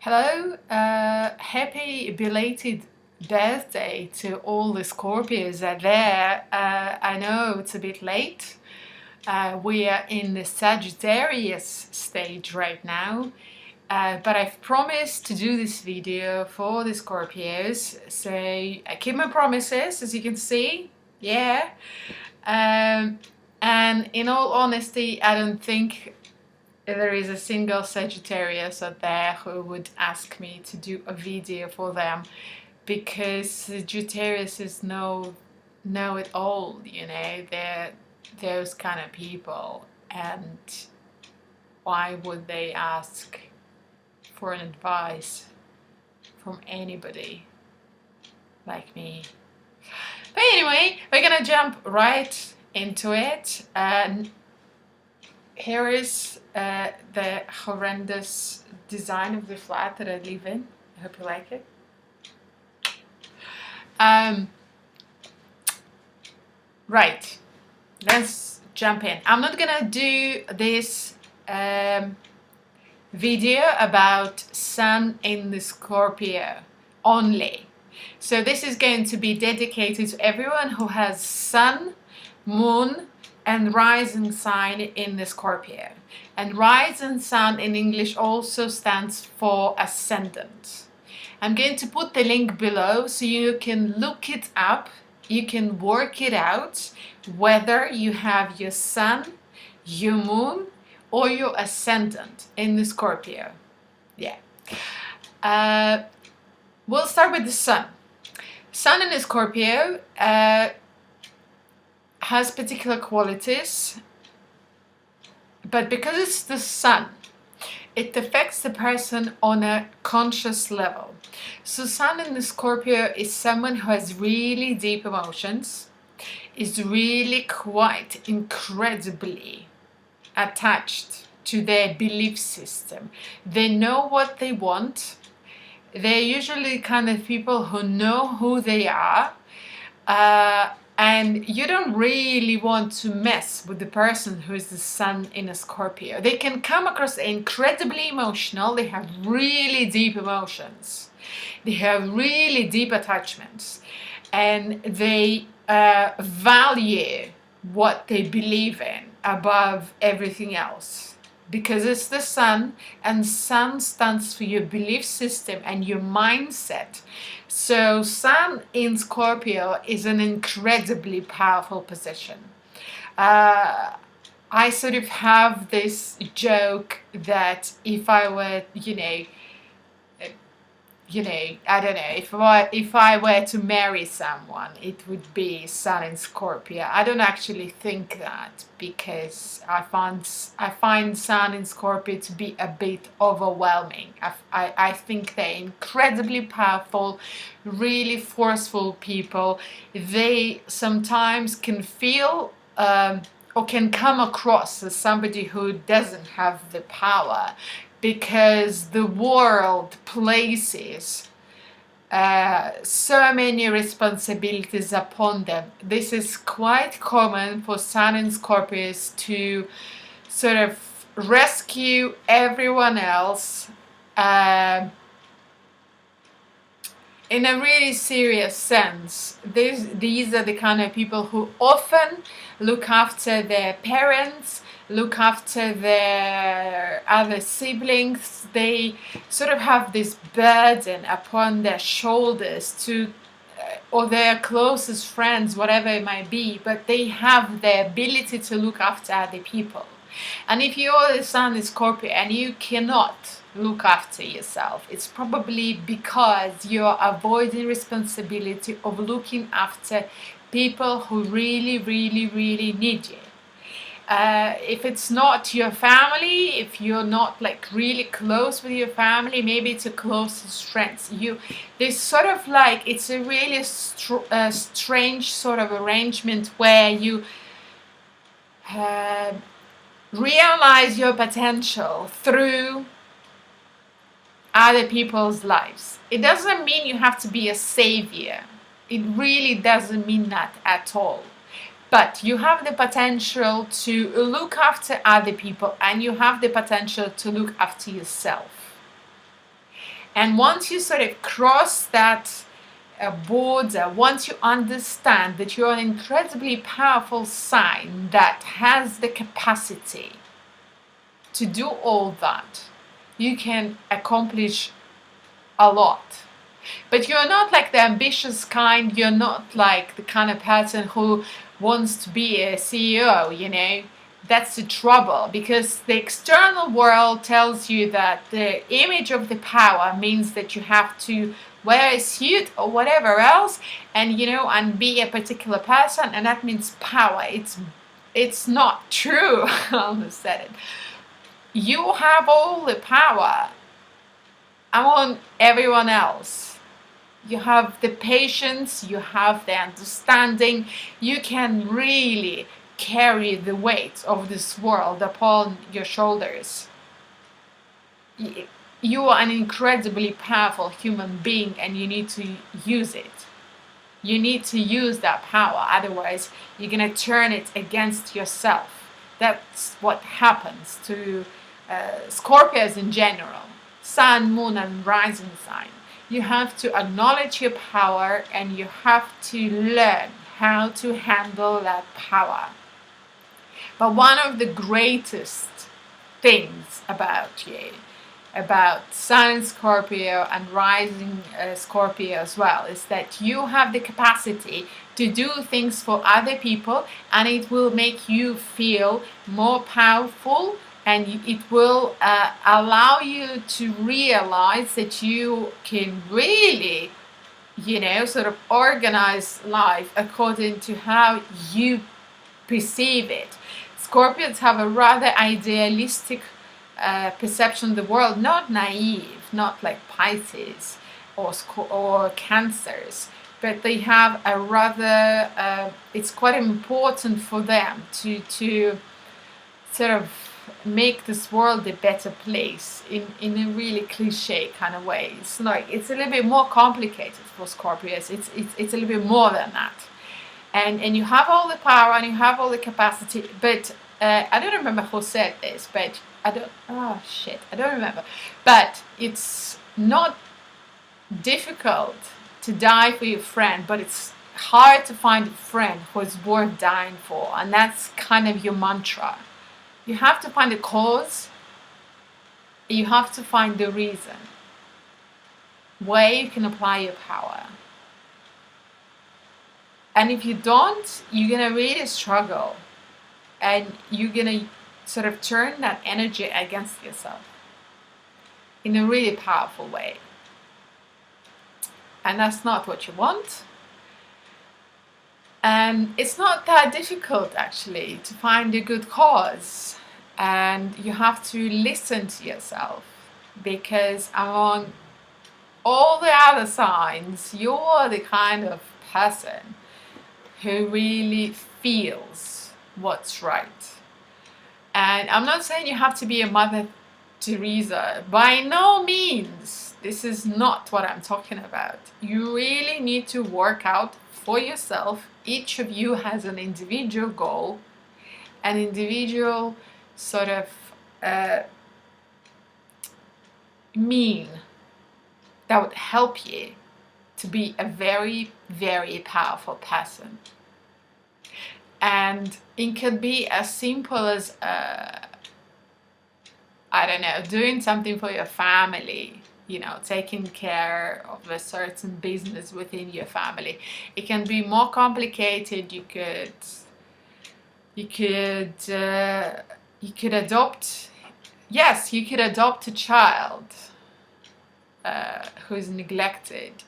Hello, happy belated birthday to all the Scorpios out there. I know it's a bit late. We are in the Sagittarius stage right now, but I've promised to do this video for the Scorpios, so I keep my promises, as you can see. Yeah. And in all honesty, I don't think there is a single Sagittarius out there who would ask me to do a video for them, because Sagittarius know it all, they're those kind of people, and why would they ask for an advice from anybody like me? But anyway, we're gonna jump right into it. Here is the horrendous design of the flat that I live in. I hope you like it. Right, let's jump in. I'm not gonna do this video about Sun in the Scorpio only. So this is going to be dedicated to everyone who has Sun, Moon, and rising sign in the Scorpio. And rising sun in English also stands for ascendant. I'm going to put the link below so you can look it up, you can work it out, whether you have your sun, your moon, or your ascendant in the Scorpio. Yeah. We'll start with the sun. Sun in the Scorpio has particular qualities, but because it's the sun, it affects the person on a conscious level. So Sun in the Scorpio is someone who has really deep emotions, is really quite incredibly attached to their belief system. They know what they want. They're usually kind of people who know who they are, and you don't really want to mess with the person who is the sun in a Scorpio. They can come across incredibly emotional. They have really deep emotions. They have really deep attachments. And they value what they believe in above everything else. Because it's the sun, and sun stands for your belief system and your mindset. So Sun in Scorpio is an incredibly powerful position. I sort of have this joke that if I were, I don't know, if I were to marry someone, it would be Sun in Scorpio. I don't actually think that, because I find Sun in Scorpio to be a bit overwhelming. I think they're incredibly powerful, really forceful people. They sometimes can feel or can come across as somebody who doesn't have the power, because the world places so many responsibilities upon them. This is quite common for Sun and Scorpios to sort of rescue everyone else in a really serious sense. These are the kind of people who often look after their parents, look after their other siblings. They sort of have this burden upon their shoulders to, or their closest friends, whatever it might be, but they have the ability to look after other people. And if you're the Sun in Scorpio and you cannot look after yourself, it's probably because you're avoiding responsibility of looking after people who really, really, really need you. If it's not your family, if you're not like really close with your family, maybe it's your closest friends. There's sort of like, it's a really strange sort of arrangement where you realize your potential through other people's lives. It doesn't mean you have to be a savior. It really doesn't mean that at all. But you have the potential to look after other people, and you have the potential to look after yourself. And once you sort of cross that border, once you understand that you're an incredibly powerful sign that has the capacity to do all that, you can accomplish a lot. But you're not like the ambitious kind, you're not like the kind of person who wants to be a CEO, you know. That's the trouble, because the external world tells you that the image of the power means that you have to wear a suit or whatever else, and you know, and be a particular person, and that means power. It's not true. I almost said it. You have all the power among everyone else. You have the patience, you have the understanding, you can really carry the weight of this world upon your shoulders. You are an incredibly powerful human being, and you need to use it. You need to use that power, otherwise you're going to turn it against yourself. That's what happens to Scorpios in general, sun, moon, and rising sign. You have to acknowledge your power, and you have to learn how to handle that power. But one of the greatest things about you, about sun Scorpio and rising Scorpio as well, is that you have the capacity to do things for other people, and it will make you feel more powerful, and it will allow you to realize that you can really, you know, sort of organize life according to how you perceive it. Scorpions have a rather idealistic perception of the world, not naive, not like Pisces or Cancers, but they have a rather, it's quite important for them to sort of make this world a better place in a really cliche kind of way. It's like, it's a little bit more complicated for Scorpios. It's a little bit more than that. And you have all the power and you have all the capacity, but I don't remember who said this, but I don't remember. But it's not difficult to die for your friend, but it's hard to find a friend who is worth dying for, and that's kind of your mantra. You have to find a cause, you have to find the reason where you can apply your power. And if you don't, you're going to really struggle, and you're going to sort of turn that energy against yourself in a really powerful way. And that's not what you want. And it's not that difficult, actually, to find a good cause. And you have to listen to yourself, because among all the other signs, you're the kind of person who really feels what's right. And I'm not saying you have to be a Mother Teresa. By no means. This is not what I'm talking about. You really need to work out for yourself. Each of you has an individual goal, an individual sort of mean that would help you to be a very, very powerful person. And it can be as simple as, I don't know, doing something for your family, you know, taking care of a certain business within your family. It can be more complicated. You could adopt, yes, you could adopt a child who is neglected.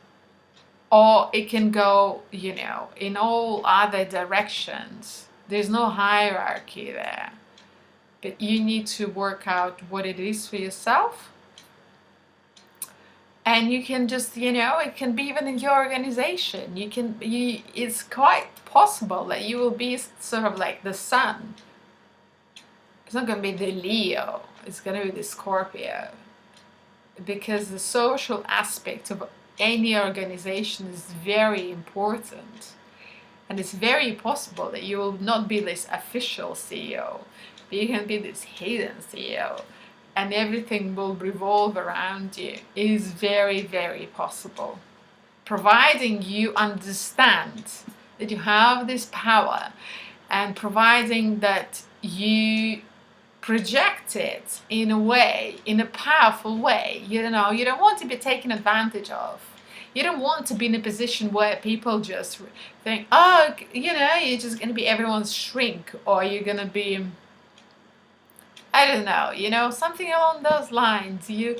Or it can go, you know, in all other directions. There's no hierarchy there. But you need to work out what it is for yourself. And you can just, you know, it can be even in your organization. It's quite possible that you will be sort of like the sun. It's not going to be the Leo. It's going to be the Scorpio. Because the social aspect of any organization is very important, and it's very possible that you will not be this official CEO, but you can be this hidden CEO, and everything will revolve around you is very, very possible, providing you understand that you have this power, and providing that you project it in a way, in a powerful way. You know, you don't want to be taken advantage of. You don't want to be in a position where people just think, oh, you know, you're just going to be everyone's shrink, or you're going to be, I don't know, you know, something along those lines. You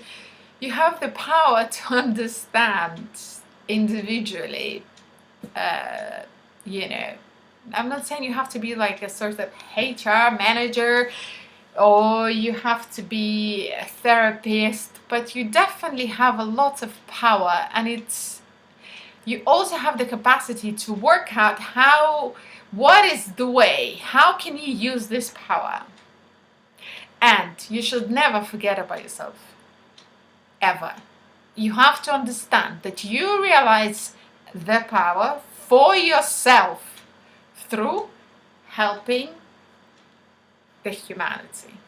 have the power to understand individually. You know, I'm not saying you have to be like a sort of HR manager, or you have to be a therapist, but you definitely have a lot of power, and you also have the capacity to work out what is the way, how can you use this power. And you should never forget about yourself, ever. You have to understand that you realize the power for yourself through helping the humanity,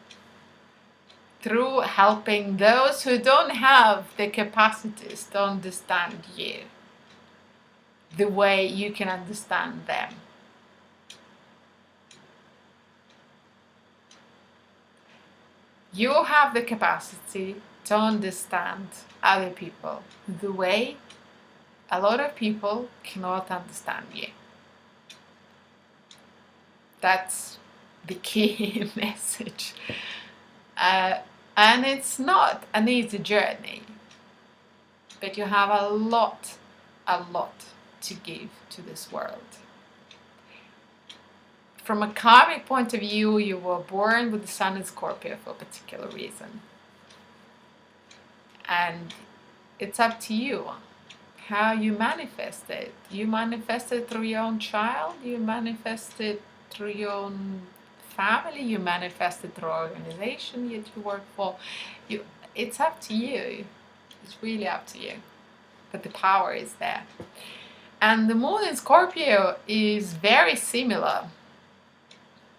through helping those who don't have the capacities to understand you the way you can understand them. You have the capacity to understand other people the way a lot of people cannot understand you. That's the key message. And it's not an easy journey, but you have a lot to give to this world. From a karmic point of view, you were born with the sun in Scorpio for a particular reason. And it's up to you how you manifest it. You manifest it through your own child, you manifest it through your own family, you manifest it through organization that you work for. It's up to you. It's really up to you. But the power is there. And the moon in Scorpio is very similar,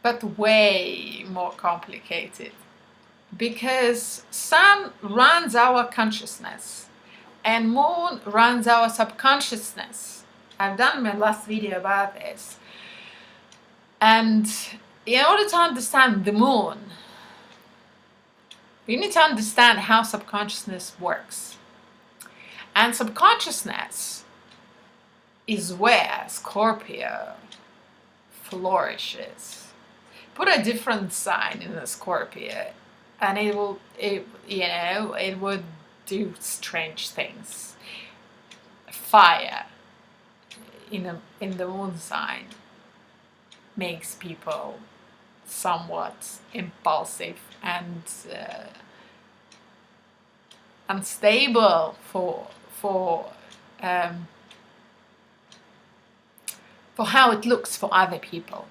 but way more complicated, because sun runs our consciousness and moon runs our subconsciousness. I've done my last video about this. And in order to understand the moon, you need to understand how subconsciousness works. And subconsciousness is where Scorpio flourishes. Put a different sign in a Scorpio and it would do strange things. Fire in the moon sign makes people somewhat impulsive and unstable for how it looks for other people.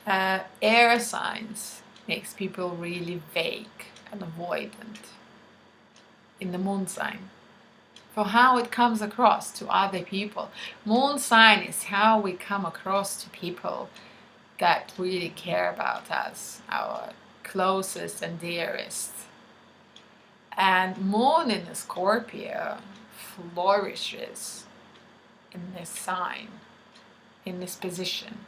Air signs makes people really vague and avoidant in the moon sign, for how it comes across to other people. Moon sign is how we come across to people that really care about us, our closest and dearest. And moon in the Scorpio flourishes in this sign, in this position.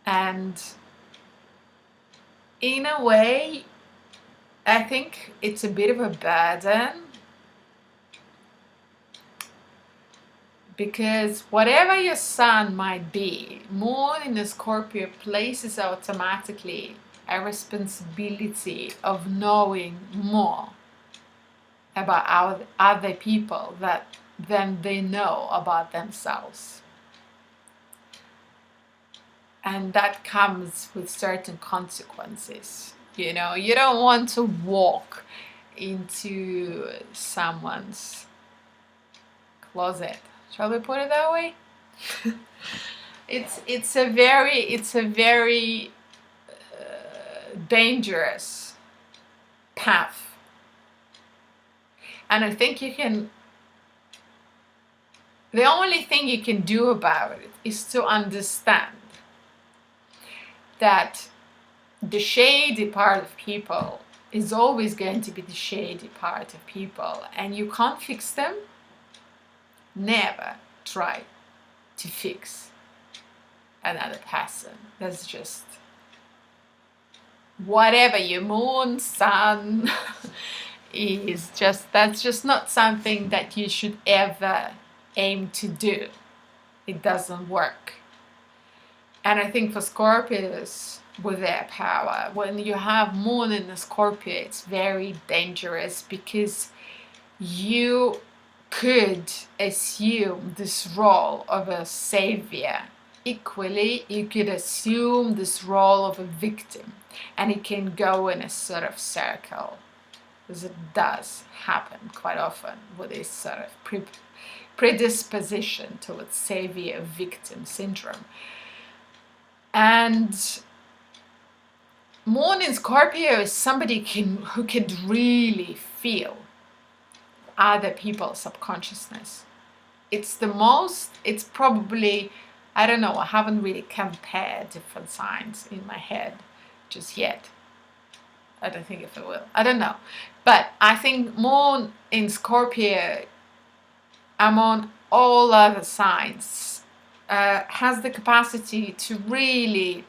And in a way, I think it's a bit of a burden, because whatever your sun might be, moon in the Scorpio places automatically a responsibility of knowing more about other people than they know about themselves. And that comes with certain consequences. You know, you don't want to walk into someone's closet. Shall we put it that way? It's a very dangerous path. And I think the only thing you can do about it is to understand that the shady part of people is always going to be the shady part of people, and you can't fix them. Never try to fix another person. That's just whatever your moon, sun is just, that's just not something that you should ever aim to do. It doesn't work. And I think for Scorpios with their power, when you have moon in the Scorpio, it's very dangerous because you could assume this role of a savior. Equally, you could assume this role of a victim, and it can go in a sort of circle, because it does happen quite often with this sort of predisposition towards savior victim syndrome. And Moon in Scorpio is somebody who can really feel other people's subconsciousness. It's probably, I don't know, I haven't really compared different signs in my head just yet. I don't think if I will. I don't know. But I think Moon in Scorpio, among all other signs, has the capacity to really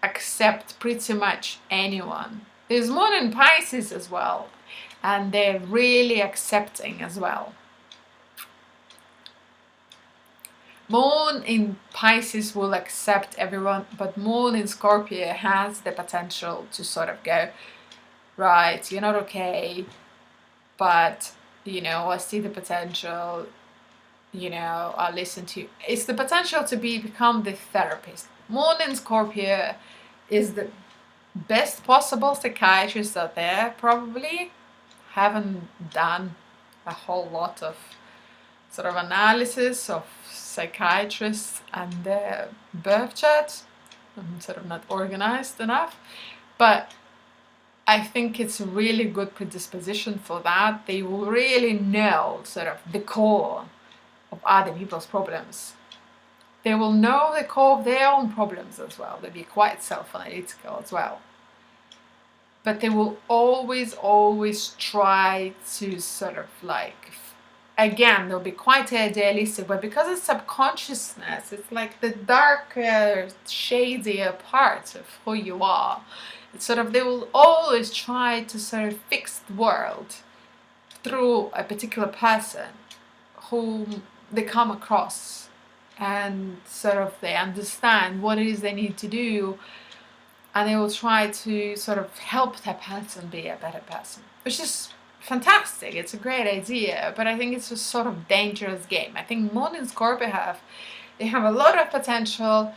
accept pretty much anyone. There's Moon in Pisces as well, and they're really accepting as well. Moon in Pisces will accept everyone, but Moon in Scorpio has the potential to sort of go, right, you're not okay, but, you know, I see the potential, you know, I'll listen to you. It's the potential to become the therapist. Moon in Scorpio is the best possible psychiatrist out there, probably. Haven't done a whole lot of sort of analysis of psychiatrists and their birth charts. I'm sort of not organized enough, but I think it's a really good predisposition for that. They will really know sort of the core of other people's problems. They will know the core of their own problems as well. They'll be quite self-analytical as well. But they will always try to sort of like, again, they'll be quite idealistic, but because it's subconsciousness, it's like the darker, shadier part of who you are. It's sort of, they will always try to sort of fix the world through a particular person whom they come across, and sort of they understand what it is they need to do, and they will try to sort of help that person be a better person, which is fantastic. It's a great idea, but I think it's a sort of dangerous game. I think Moon and Scorpio have a lot of potential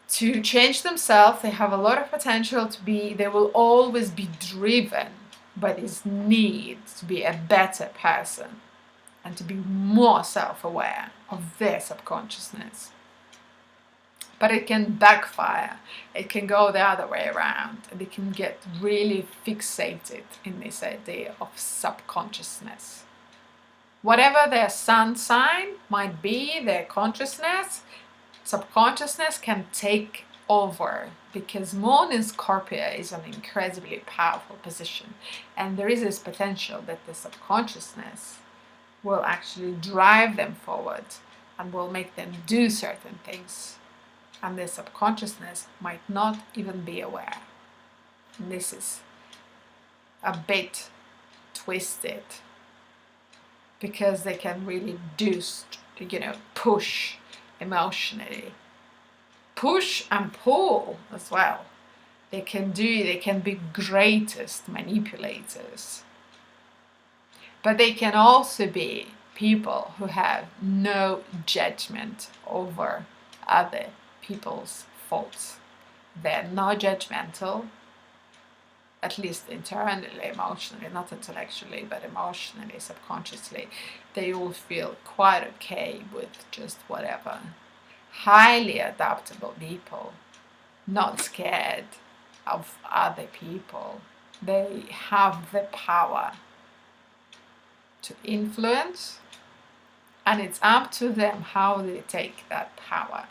to change themselves. They have a lot of potential to be, they will always be driven by this need to be a better person and to be more self-aware of their subconsciousness. But it can backfire. It can go the other way around, and they can get really fixated in this idea of subconsciousness. Whatever their sun sign might be, their consciousness, subconsciousness can take over, because Moon in Scorpio is an incredibly powerful position, and there is this potential that the subconsciousness will actually drive them forward and will make them do certain things, and their subconsciousness might not even be aware. And this is a bit twisted, because they can really do, push emotionally, push and pull as well. They can be greatest manipulators, but they can also be people who have no judgment over other people's faults. They're not judgmental, at least internally, emotionally, not intellectually, but emotionally, subconsciously. They all feel quite okay with just whatever. Highly adaptable people, not scared of other people. They have the power to influence, and it's up to them how they take that power.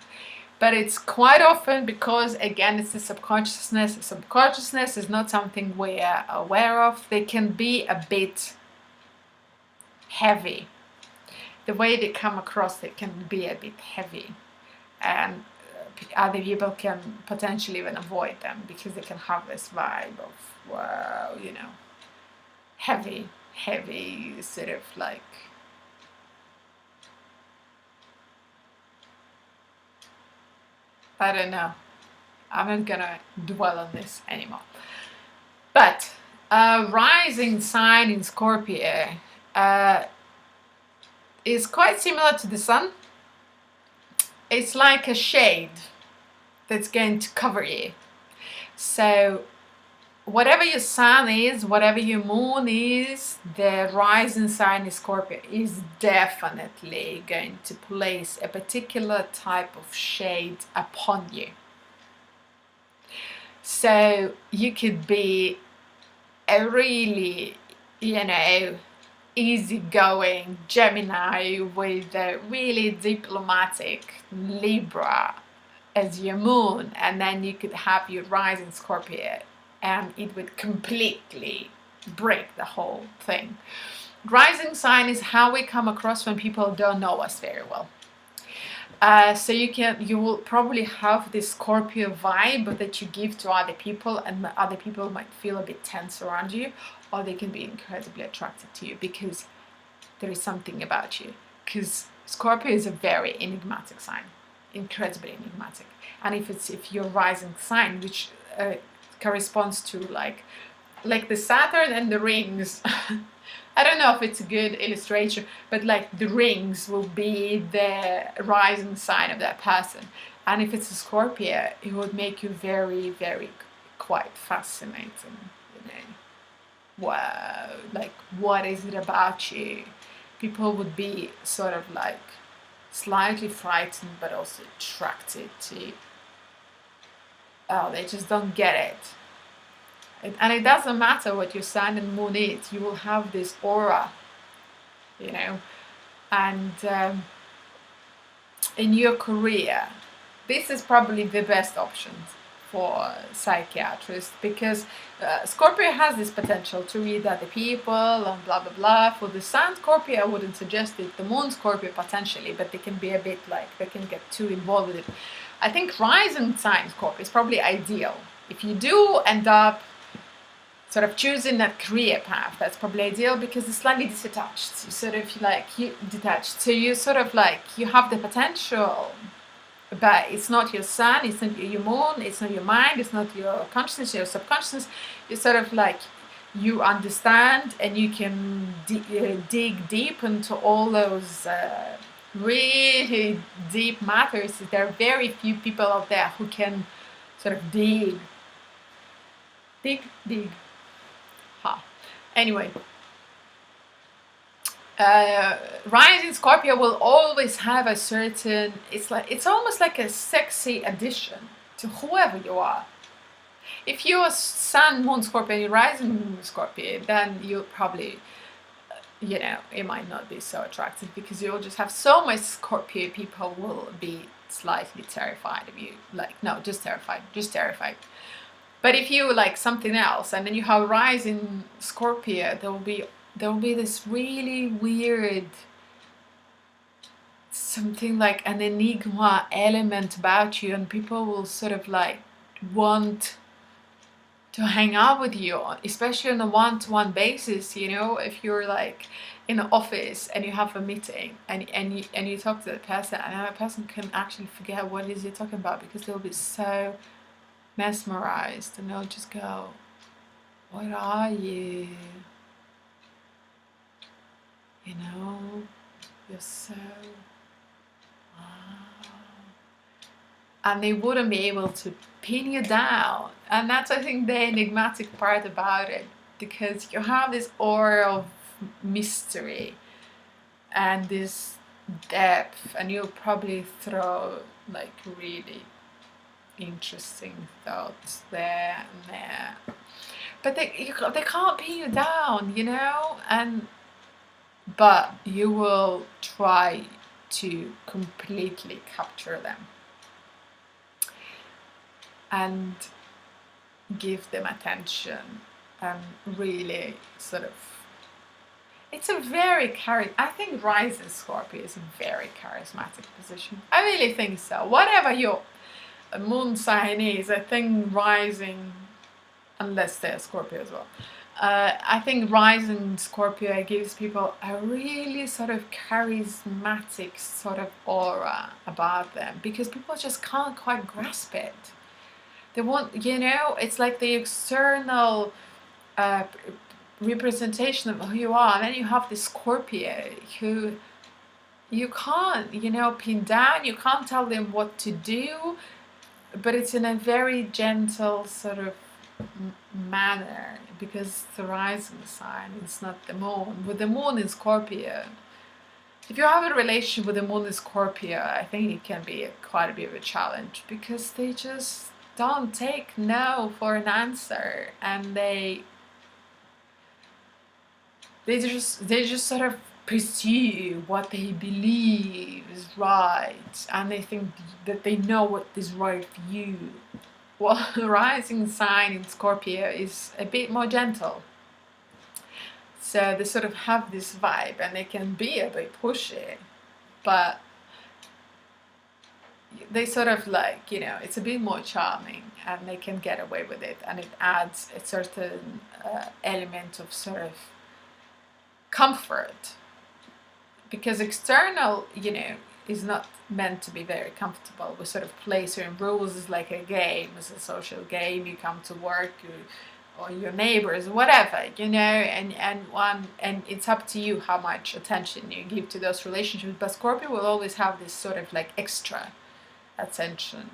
But it's quite often because, again, it's the subconsciousness. The subconsciousness is not something we're aware of. They can be a bit heavy. The way they come across, they can be a bit heavy. And other people can potentially even avoid them because they can have this vibe of, wow, you know, heavy, sort of like, I don't know. I'm not gonna dwell on this anymore. But rising sign in Scorpio is quite similar to the sun. It's like a shade that's going to cover you. So whatever your sun is, whatever your moon is, the rising sign in Scorpio is definitely going to place a particular type of shade upon you. So you could be a really, you know, easygoing Gemini with a really diplomatic Libra as your moon, and then you could have your rising Scorpio, and it would completely break the whole thing. Rising sign is how we come across when people don't know us very well. So you will probably have this Scorpio vibe that you give to other people, and other people might feel a bit tense around you, or they can be incredibly attracted to you because there is something about you. Because Scorpio is a very enigmatic sign, incredibly enigmatic. And if your rising sign, which corresponds to like the Saturn and the rings. I don't know if it's a good illustration, but like the rings will be the rising sign of that person. And if it's a Scorpio, it would make you very, very quite fascinating. You know, wow, like what is it about you? People would be sort of like slightly frightened, but also attracted to you. Oh, they just don't get it. And it doesn't matter what your sun and moon is, you will have this aura, you know. And in your career, this is probably the best option for psychiatrists, because Scorpio has this potential to read other people and blah blah blah. For the sun Scorpio, I wouldn't suggest it. The moon Scorpio potentially, but they can be a bit like, they can get too involved with it. I think rising sign Scorpio is probably ideal. If you do end up sort of choosing that career path, that's probably ideal, because it's slightly detached. You sort of like, you detached. So you sort of like, you have the potential, but it's not your sun, it's not your moon, it's not your mind, it's not your consciousness, your subconsciousness. You sort of like, you understand, and you can dig deep into all those really deep matters. There are very few people out there who can sort of dig. Anyway, rising Scorpio will always have a certain, it's almost like a sexy addition to whoever you are. If you're sun, moon Scorpio, and you're rising moon Scorpio, then you'll probably, you know, it might not be so attractive, because you'll just have so much Scorpio. People will be slightly terrified of you. Like, no, just terrified. But if you like something else, and then you have rising Scorpio, there will be this really weird, something like an enigma element about you, and people will sort of like want to hang out with you, especially on a one-to-one basis. You know, if you're like in an office and you have a meeting, and you talk to the person, and that person can actually forget what it is you're talking about, because they'll be so mesmerized, and they'll just go, what are you? You know, you're so wow. And they wouldn't be able to pin you down. And that's, I think, the enigmatic part about it, because you have this aura of mystery and this depth, and you'll probably throw like really interesting thoughts there and there, but they can't pin you down, you know. But you will try to completely capture them. and give them attention, and really sort of, it's a very I think rising Scorpio is a very charismatic position. I really think so. Whatever your moon sign is, I think rising, unless they're Scorpio as well, I think rising Scorpio gives people a really sort of charismatic sort of aura about them, because people just can't quite grasp it. They want, it's like the external representation of who you are, and then you have the Scorpio who you can't, pin down, you can't tell them what to do, but it's in a very gentle sort of manner, because it's the rising sign, it's not the moon. With the moon in Scorpio, if you have a relationship with the moon in Scorpio, I think it can be quite a bit of a challenge, because they just don't take no for an answer, and they just sort of pursue what they believe is right, and they think that they know what is right for you. Well, the rising sign in Scorpio is a bit more gentle, so they sort of have this vibe, and they can be a bit pushy, but they sort of like, it's a bit more charming, and they can get away with it, and it adds a certain element of sort of comfort, because external, is not meant to be very comfortable. We sort of play certain rules. It's like a game, it's a social game. You come to work, or your neighbors, whatever, and it's up to you how much attention you give to those relationships. But Scorpio will always have this sort of like extra attention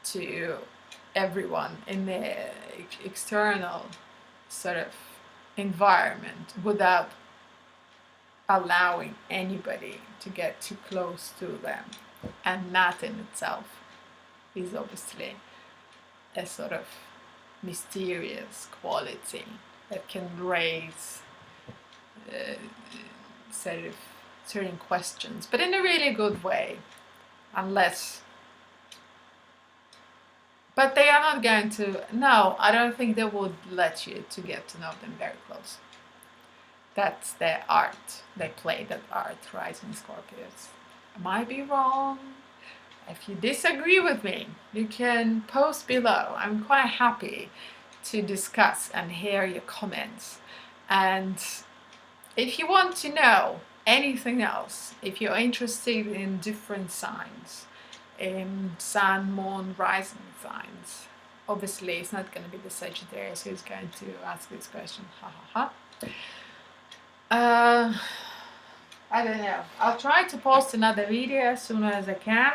to everyone in the external sort of environment, without allowing anybody to get too close to them. And that in itself is obviously a sort of mysterious quality that can raise sort of certain questions, but in a really good way, but they are not going to, no, I don't think they would let you to get to know them very close. That's their art. They play that art, rising Scorpios. I might be wrong. If you disagree with me, you can post below. I'm quite happy to discuss and hear your comments. And if you want to know anything else, if you're interested in different signs, in sun, moon, rising signs, obviously it's not going to be the Sagittarius who's going to ask this question. Ha ha ha. I don't know. I'll try to post another video as soon as I can.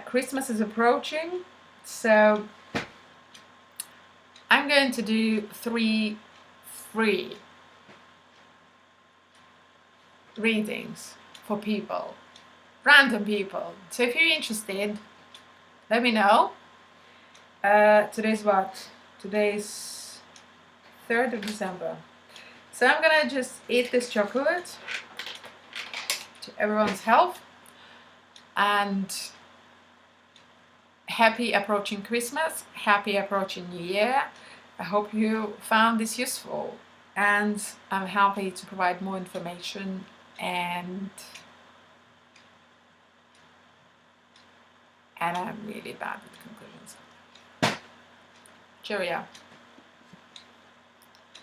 Christmas is approaching, so I'm going to do 3 free readings for people, random people. So if you're interested, let me know. Today's what? Today's 3rd of December. So I'm gonna just eat this chocolate to everyone's health, and happy approaching Christmas, happy approaching New Year. I hope you found this useful, and I'm happy to provide more information, and I'm really bad with conclusions. Cheerio.